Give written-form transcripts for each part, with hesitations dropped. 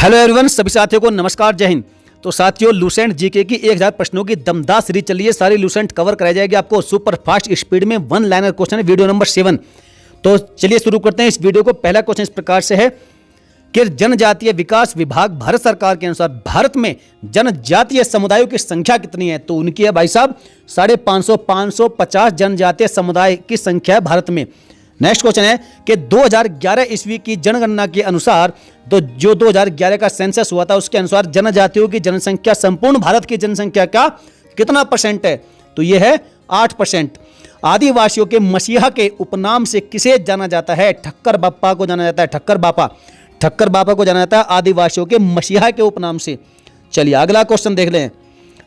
Hello everyone, सभी साथियों को नमस्कार, जय हिंद। तो साथियों, लूसेंट जीके की 1000 प्रश्नों की दमदार सीरीज चली है। सारी लूसेंट कवर कराई जाएगी आपको सुपर फास्ट स्पीड में। 1 लाइनर क्वेश्चन है, वीडियो नंबर 7। तो चलिए शुरू करते हैं इस वीडियो को। पहला क्वेश्चन इस प्रकार से है कि जनजातीय विकास विभाग भारत सरकार के अनुसार भारत में जनजातीय समुदायों की संख्या कितनी है? तो उनकी है भाई साहब 550, 550 जनजातीय समुदाय की संख्या है भारत में। नेक्स्ट क्वेश्चन है कि 2011 ईस्वी की जनगणना के अनुसार, तो जो 2011 का सेंसस हुआ था उसके अनुसार जनजातियों की जनसंख्या संपूर्ण भारत की जनसंख्या का कितना परसेंट है? तो यह है 8%। आदिवासियों के मसीहा के उपनाम से किसे जाना जाता है? ठक्कर बापा को जाना जाता है। ठक्कर बापा को जाना जाता है आदिवासियों के मसीहा के उपनाम से। चलिए अगला क्वेश्चन देख लें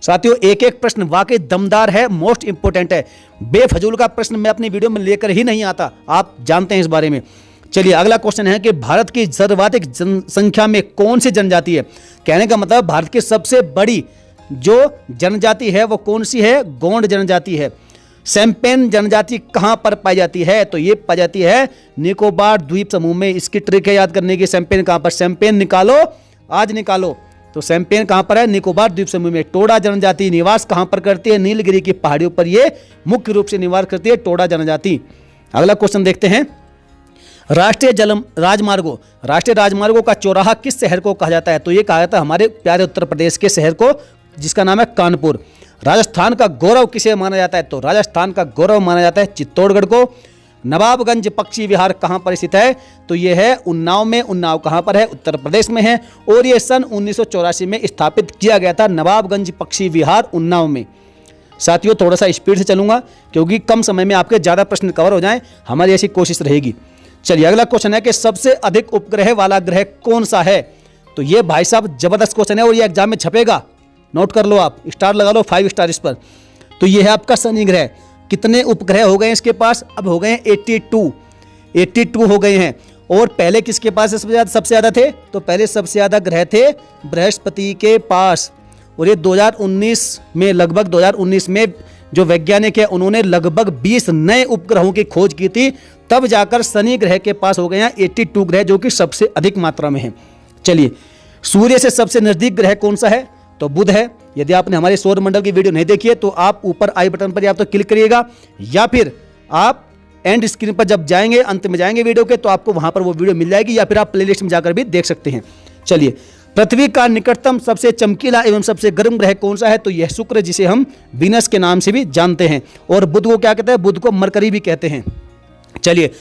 साथियों। एक एक प्रश्न वाकई दमदार है, मोस्ट इंपोर्टेंट है। बेफजूल का प्रश्न मैं अपनी वीडियो में लेकर ही नहीं आता, आप जानते हैं इस बारे में। चलिए अगला क्वेश्चन है कि भारत की सर्वाधिक जनसंख्या में कौन सी जनजाति है? कहने का मतलब भारत की सबसे बड़ी जो जनजाति है वो कौन सी है? गोंड जनजाति है। सैम्पेन जनजाति कहां पर पाई जाती है? तो ये पाई जाती है निकोबार द्वीप समूह में। इसकी ट्रिक है याद करने की। सैम्पेन कहां पर? सैम्पेन निकालो, आज निकालो। तो सैम्पेन कहां पर है? निकोबार द्वीप समूह में। टोडा जनजाति निवास कहां पर करती है? नीलगिरी की पहाड़ियों पर ये मुख्य रूप से निवास करती है टोडा जनजाति। अगला क्वेश्चन देखते हैं। राष्ट्रीय राजमार्गों का चौराहा किस शहर को कहा जाता है? तो ये कहा जाता है हमारे प्यारे उत्तर प्रदेश के शहर को, जिसका नाम है कानपुर। राजस्थान का गौरव किसे माना जाता है? तो राजस्थान का गौरव माना जाता है चित्तौड़गढ़ को। नवाबगंज पक्षी विहार कहां पर स्थित है? तो यह है उन्नाव में। उन्नाव कहां पर है? उत्तर प्रदेश में है। और यह सन 1984 में स्थापित किया गया था, नवाबगंज पक्षी विहार उन्नाव में। साथियों थोड़ा सा स्पीड से चलूंगा क्योंकि कम समय में आपके ज्यादा प्रश्न कवर हो जाएं, हमारी ऐसी कोशिश रहेगी। चलिए अगला क्वेश्चन है कि सबसे अधिक उपग्रह वाला ग्रह कौन सा है? तो ये भाई साहब जबरदस्त क्वेश्चन है और ये एग्जाम में छपेगा, नोट कर लो, आप स्टार लगा लो, 5 स्टार इस पर। तो ये है आपका शनि ग्रह। कितने उपग्रह हो गए इसके पास? अब हो गए 82 हो गए हैं। और पहले किसके पास सबसे ज्यादा थे? तो पहले सबसे ज्यादा ग्रह थे बृहस्पति के पास। और ये 2019 में, लगभग 2019 में जो वैज्ञानिक है उन्होंने लगभग 20 नए उपग्रहों की खोज की थी, तब जाकर शनि ग्रह के पास हो गए हैं 82 ग्रह, जो कि सबसे अधिक मात्रा में है। चलिए सूर्य से सबसे नजदीक ग्रह कौन सा है? तो बुध है। यदि आपने हमारे सौर मंडल की वीडियो नहीं देखी है तो आप ऊपर आई बटन पर या तो क्लिक करिएगा, या फिर आप एंड स्क्रीन पर जब जाएंगे, अंत में जाएंगे वीडियो के, तो आपको वहां पर वो वीडियो मिल जाएगी, या फिर आप प्लेलिस्ट में जाकर भी देख सकते हैं। चलिए पृथ्वी का निकटतम सबसे चमकीला एवं सबसे गर्म ग्रह कौन सा है? तो यह शुक्र, जिसे हम वीनस के नाम से भी जानते हैं। और बुध को क्या कहते हैं? बुध को मरकरी भी कहते हैं। चलिए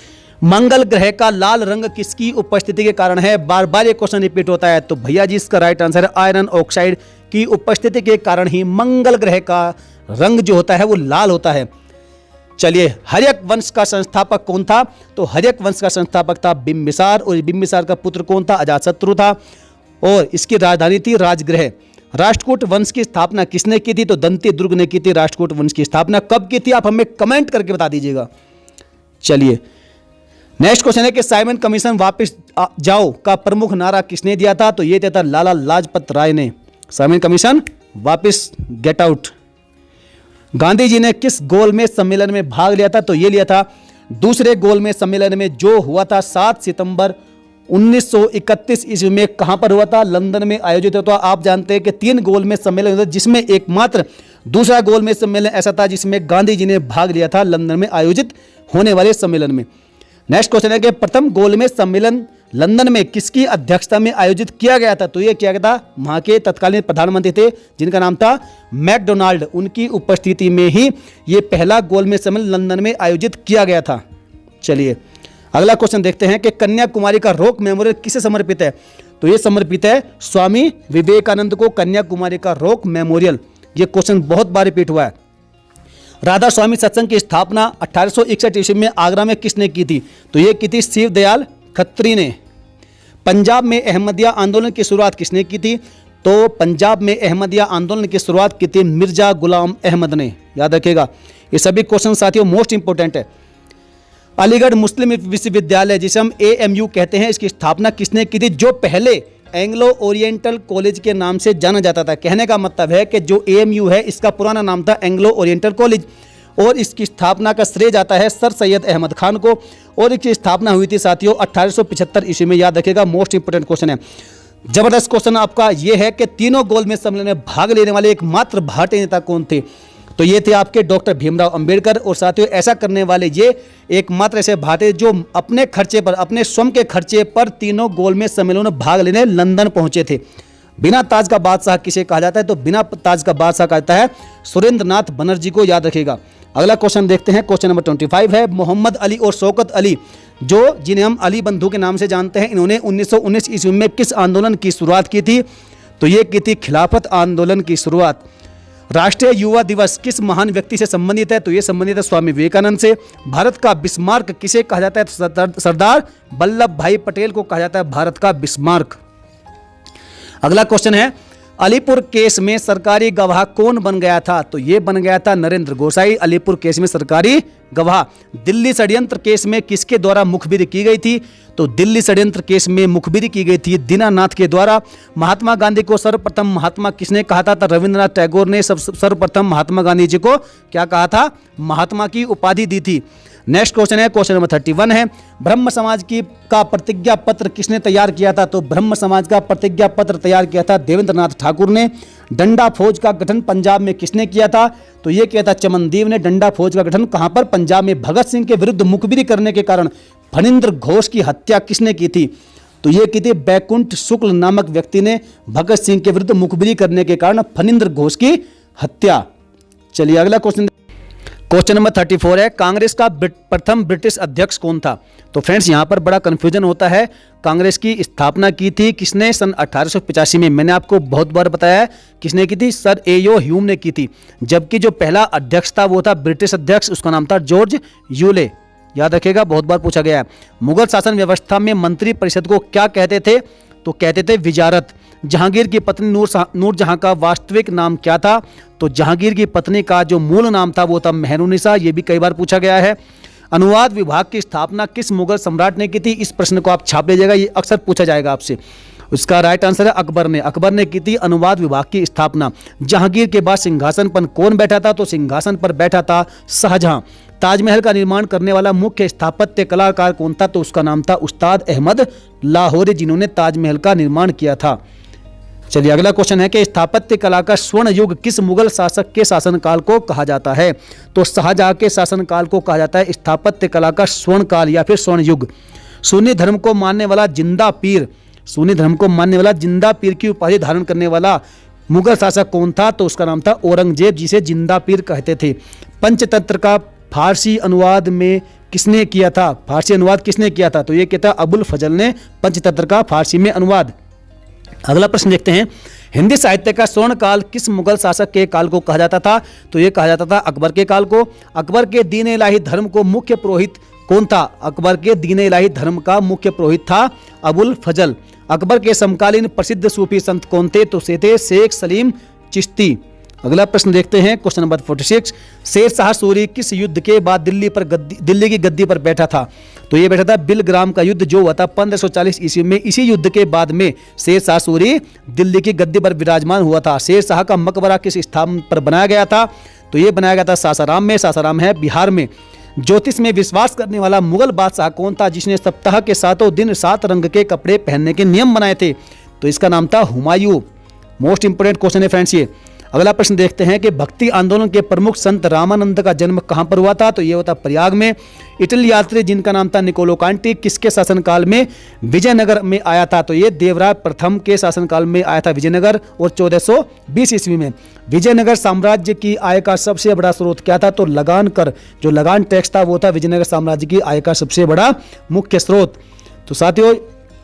मंगल ग्रह का लाल रंग किसकी उपस्थिति के कारण है? बार बार ये क्वेश्चन रिपीट होता है, तो भैया जी इसका राइट आंसर है आयरन ऑक्साइड की उपस्थिति के कारण ही मंगल ग्रह का रंग जो होता है वो लाल होता है। चलिए हर्यक वंश का संस्थापक कौन था? तो हर्यक वंश का संस्थापक था बिंबिसार, और बिंबिसार का पुत्र कौन था? अजातशत्रु था। और इसकी राजधानी थी राजगृह। राष्ट्रकूट वंश की स्थापना किसने की थी? तो दंती दुर्ग ने की थी राष्ट्रकूट वंश की स्थापना। कब की थी आप हमें कमेंट करके बता दीजिएगा। चलिए नेक्स्ट क्वेश्चन है कि साइमन कमीशन वापस जाओ का प्रमुख नारा किसने दिया था? तो ये दिया था लाला लाजपत राय ने। साइमन कमीशन वापस, गेट आउट। गांधी जी ने किस गोलमेज सम्मेलन में भाग लिया था? तो ये लिया था दूसरे गोलमेज सम्मेलन में, जो हुआ था 7 सितंबर 1931 ईस्वी में। कहां पर हुआ था? लंदन में आयोजित हुआ था। आप जानते हैं कि 3 गोलमेज सम्मेलन हुआ था, जिसमें एकमात्र दूसरा गोलमेज सम्मेलन ऐसा था जिसमें गांधी जी ने भाग लिया था, लंदन में आयोजित होने वाले सम्मेलन में। नेक्स्ट क्वेश्चन है कि प्रथम गोलमेज सम्मेलन लंदन में किसकी अध्यक्षता में आयोजित किया गया था? तो यह किया गया था, वहां के तत्कालीन प्रधानमंत्री थे जिनका नाम था मैकडोनाल्ड, उनकी उपस्थिति में ही यह पहला गोलमेज सम्मेलन लंदन में आयोजित किया गया था। चलिए अगला क्वेश्चन देखते हैं कि कन्याकुमारी का रॉक मेमोरियल किसे समर्पित है? तो यह समर्पित है स्वामी विवेकानंद को, कन्याकुमारी का रॉक मेमोरियल। यह क्वेश्चन बहुत बार रिपीट हुआ है। राधा स्वामी सत्संग की स्थापना 1861 ईस्वी में आगरा में किसने की थी? तो यह की थी शिव दयाल खत्री ने। पंजाब में अहमदिया आंदोलन की शुरुआत किसने की थी? तो पंजाब में अहमदिया आंदोलन की शुरुआत की थी मिर्जा गुलाम अहमद ने। याद रखिएगा, ये सभी क्वेश्चन साथियों मोस्ट इंपोर्टेंट है। अलीगढ़ मुस्लिम विश्वविद्यालय, जिसे हम AMU कहते हैं, इसकी स्थापना किसने की थी? जो पहले एंग्लो ओरिएंटल कॉलेज के नाम से जाना जाता था। कहने का मतलब है कि जो AMU है इसका पुराना नाम था एंग्लो ओरिएंटल कॉलेज, और इसकी स्थापना का श्रेय जाता है सर सैयद अहमद खान को। और इसकी स्थापना हुई थी साथियों 1875 ईस्वी में। याद रखिएगा, मोस्ट इंपोर्टेंट क्वेश्चन है। जबरदस्त क्वेश्चन आपका ये है कि तीनों गोलमेज सम्मेलन में भाग लेने वाले एकमात्र भारतीय नेता कौन थे? तो ये थे आपके डॉक्टर भीमराव अंबेडकर। और साथियों ऐसा करने वाले ये एकमात्र ऐसे भारतीय जो अपने खर्चे पर, अपने स्वयं के खर्चे पर तीनों गोलमेज सम्मेलनों में भाग लेने लंदन पहुंचे थे। बिना ताज का बादशाह किसे कहा जाता है? तो बिना ताज का बादशाह कहा जाता है सुरेंद्रनाथ बनर्जी को, याद रखिएगा। अगला क्वेश्चन देखते हैं, क्वेश्चन नंबर 25 है, मोहम्मद अली और शौकत अली जिन्हें हम अली बंधु के नाम से जानते हैं, इन्होंने 1919 ईस्वी में किस आंदोलन की शुरुआत की थी? तो ये की थी खिलाफत आंदोलन की शुरुआत। राष्ट्रीय युवा दिवस किस महान व्यक्ति से संबंधित है? तो ये संबंधित है स्वामी विवेकानंद से। भारत का बिस्मार्क किसे कहा जाता है? तो सरदार वल्लभ भाई पटेल को कहा जाता है भारत का बिस्मार्क। अगला क्वेश्चन है, अलीपुर केस में सरकारी गवाह कौन बन गया था? तो ये बन गया था नरेंद्र गोसाई, अलीपुर केस में सरकारी गवाह। दिल्ली षड्यंत्र केस में किसके द्वारा मुखबिरी की गई थी? तो दिल्ली षड्यंत्र केस में मुखबिरी की गई थी दीनानाथ के द्वारा। महात्मा गांधी को सर्वप्रथम महात्मा किसने कहा था? तो रविंद्रनाथ टैगोर ने सर्वप्रथम महात्मा गांधी जी को क्या कहा था? महात्मा की उपाधि दी थी। नेक्स्ट क्वेश्चन है, क्वेश्चन नंबर 31 है, ब्रह्म समाज का प्रतिज्ञा पत्र किसने तैयार किया था? तो ब्रह्म समाज का प्रतिज्ञा पत्र तैयार किया था देवेंद्रनाथ ठाकुर ने। डंडा फौज का गठन पंजाब में किसने किया था? तो ये किया था चमनदेव ने। डंडा फौज का गठन कहां पर? पंजाब में। भगत सिंह के विरुद्ध मुखबिरी करने के कारण फणींद्र घोष की हत्या किसने की थी? तो ये की थी बैकुंठ शुक्ल नामक व्यक्ति ने भगत सिंह के विरुद्ध मुखबिरी करने के कारण फणींद्र घोष की हत्या। चलिए अगला क्वेश्चन, क्वेश्चन नंबर 34 है, कांग्रेस का प्रथम ब्रिटिश अध्यक्ष कौन था? तो फ्रेंड्स यहाँ पर बड़ा कंफ्यूजन होता है। कांग्रेस की स्थापना की थी किसने? सन 1885 में। मैंने आपको बहुत बार बताया है किसने की थी? सर एयो ह्यूम ने की थी। जबकि जो पहला अध्यक्ष था वो था ब्रिटिश अध्यक्ष, उसका नाम था जॉर्ज यूले, याद रखिएगा, बहुत बार पूछा गया है। मुगल शासन व्यवस्था में मंत्री परिषद को क्या कहते थे? तो कहते थे विजारत। जहांगीर की पत्नी नूरजहां का वास्तविक नाम क्या था? तो जहांगीर की पत्नी का जो मूल नाम था वो था मेहरुन्निसा, ये भी कई बार पूछा गया है। अनुवाद विभाग की स्थापना किस मुगल सम्राट ने की थी? इस प्रश्न को आप छाप लीजिएगा, ये अक्सर पूछा जाएगा आपसे। उसका राइट आंसर है अकबर ने। अकबर ने की थी अनुवाद विभाग की स्थापना। जहांगीर के बाद सिंहासन पर कौन बैठा था? तो सिंहासन पर बैठा था शाहजहां। ताजमहल का निर्माण करने वाला मुख्य स्थापत्य कलाकार कौन था? तो उसका नाम था उस्ताद अहमद लाहौरी, जिन्होंने ताजमहल का निर्माण किया था। चलिए अगला क्वेश्चन है कि स्थापत्य कला का स्वर्ण युग किस मुगल शासक के शासनकाल को कहा जाता है? तो शाहजहां के शासनकाल को कहा जाता है स्थापत्य कला का स्वर्ण काल या फिर स्वर्ण युग। सुन्नी धर्म को मानने वाला जिंदा पीर, सुन्नी धर्म को मानने वाला जिंदा पीर की उपाधि धारण करने वाला मुगल शासक कौन था? तो उसका नाम था औरंगजेब, जिसे जिंदा पीर कहते थे। पंचतंत्र का फारसी अनुवाद में किसने किया था? फारसी अनुवाद किसने किया था? तो ये कहता अबुल फजल ने पंचतंत्र का फारसी में अनुवाद। अगला प्रश्न देखते हैं, हिंदी साहित्य का स्वर्ण काल किस मुगल शासक के काल को कहा जाता था? तो ये कहा जाता था अकबर के काल को। अकबर के दीन इलाही धर्म को मुख्य पुरोहित कौन था? अकबर के दीन इलाही धर्म का मुख्य पुरोहित था अबुल फजल। अकबर के समकालीन प्रसिद्ध सूफी संत कौन थे? तो से थे शेख सलीम चिश्ती। अगला प्रश्न देखते हैं, क्वेश्चन नंबर 46, शेर शाह सूरी किस युद्ध के बाद दिल्ली की गद्दी पर बैठा था? तो ये बैठा था बिलग्राम का युद्ध जो हुआ था 1540 ईस्वी में। इसी युद्ध के बाद में शेर शाह सूरी दिल्ली की गद्दी पर विराजमान हुआ था। शेर शाह का मकबरा किस स्थान पर बनाया गया था? तो ये बनाया गया था सासाराम में। सासाराम है बिहार में। ज्योतिष में विश्वास करने वाला मुगल बादशाह कौन था जिसने सप्ताह के 7 दिन 7 रंग के कपड़े पहनने के नियम बनाए थे? तो इसका नाम था हुमायूं। मोस्ट इंपोर्टेंट क्वेश्चन है फ्रेंड्स ये। अगला प्रश्न देखते हैं कि भक्ति आंदोलन के प्रमुख संत रामानंद का जन्म कहां पर हुआ था? तो यह होता प्रयाग में। इटली यात्री जिनका नाम था निकोलो कांटी किसके शासनकाल में विजयनगर में आया था? तो ये देवराय प्रथम के शासनकाल में आया था विजयनगर, और 1420 ईस्वी में। विजयनगर साम्राज्य की आय का सबसे बड़ा स्रोत क्या था? तो लगान कर, जो लगान टैक्स था वो था विजयनगर साम्राज्य की आय का सबसे बड़ा मुख्य स्रोत। तो साथियों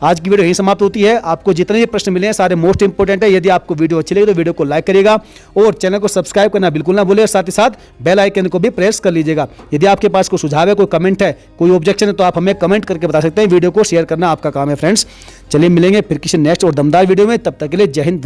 आज की वीडियो यही समाप्त होती है। आपको जितने भी प्रश्न मिले हैं सारे मोस्ट इंपोर्टेंट है। यदि आपको वीडियो अच्छी लगी तो वीडियो को लाइक करिएगा और चैनल को सब्सक्राइब करना बिल्कुल ना भूलें, और साथ ही साथ बेल आइकन को भी प्रेस कर लीजिएगा। यदि आपके पास कोई सुझाव है, कोई कमेंट है, कोई ऑब्जेक्शन है तो आप हमें कमेंट करके बता सकते हैं। वीडियो को शेयर करना आपका काम है फ्रेंड्स। चलिए मिलेंगे फिर किसी नेक्स्ट और दमदार वीडियो में, तब तक के लिए जय हिंद।